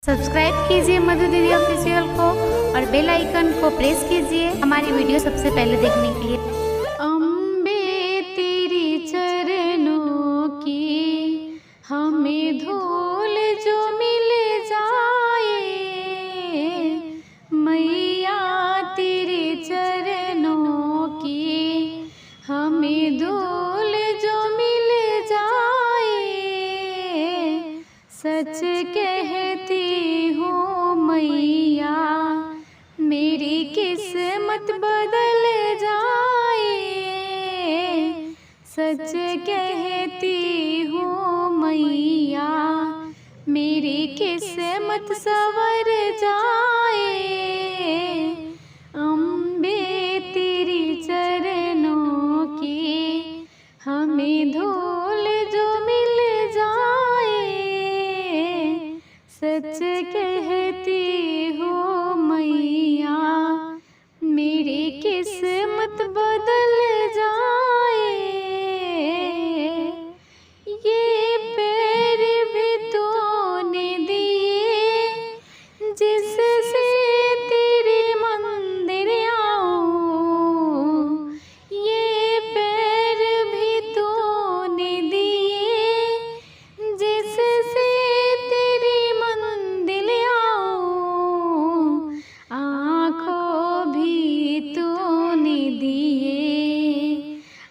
Subscribe कीजिए मधु दीदी official को और बेल आइकन को प्रेस कीजिए हमारी वीडियो सबसे पहले देखने के लिए। अम्बे तेरी चरणों की हमें धूल जो मिल जाए, मैया तेरे चरणों की हमें धूल जो मिल जाए। सच कहती हूँ मैया मेरी किस्मत बदल जाए। सच कहती हूँ मैया मेरी किस्मत संवर जाए। अम्बे तेरी चरणों की हमें धूल जो मिल जाए। सच कहती हूँ मैया मेरी किस्मत बदल जाए। ये पैर भी तूने दिए जिससे तेरे मंदिर आऊं। ये पैर भी तूने दिए जिससे तेरी मंदिर आऊं। आँखों भी तूने दिए,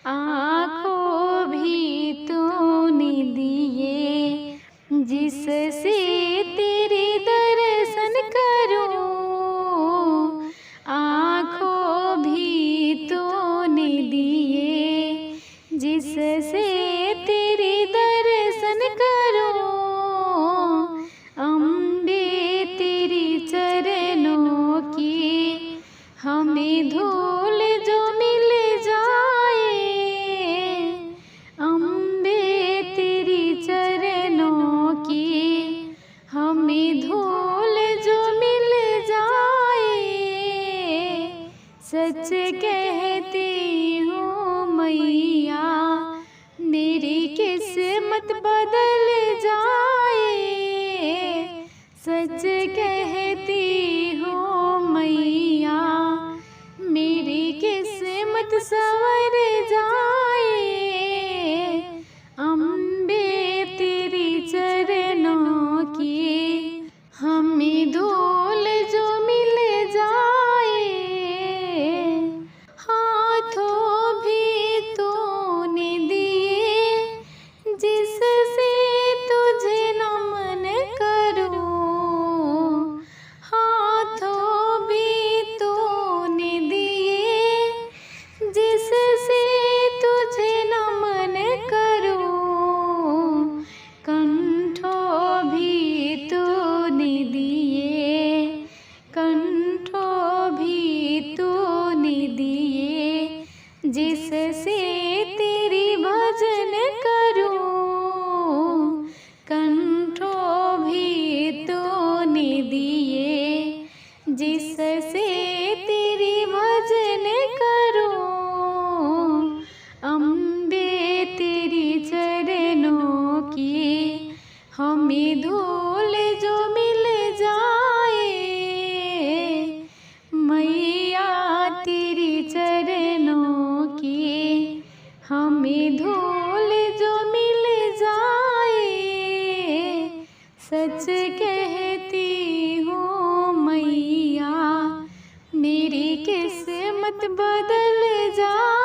आँखों भी तूने दिए जिससे तेरे दर्शन करूं। आँखों भी तूने दिए जिससे तेरे दर्शन करूं। अम्बे तेरी चरणों की हमें धूल जो मिल जाए। अम्बे तेरी चरणों की हमें धूल जो मिल जाए। सच कहती हूँ मैया मेरी किस्मत बदल जाए। सच कहती हूँ मैया मेरी किस्मत संवर जाए। अम्बे तेरी चरणों की हमें धूल जो मिल जाए। हाथों भी तूने दिए जिससे तुझे नमन करूं। हाथों भी तूने दिए जिससे तुझे नमन करूं। कंठों भी तूने दिए, कंठों भी तूने दिए जिससे तेरी भजन करूं। कंठों भी तूने दिए जिससे तेरी भजन करूं। अम्बे तेरी चरणों की हमें धूल जो मिल जाए। मैया तेरी चरणों की हमें धूल जो मिल जाए। सच कहती हूँ मैया मेरी किस्मत बदल जाए।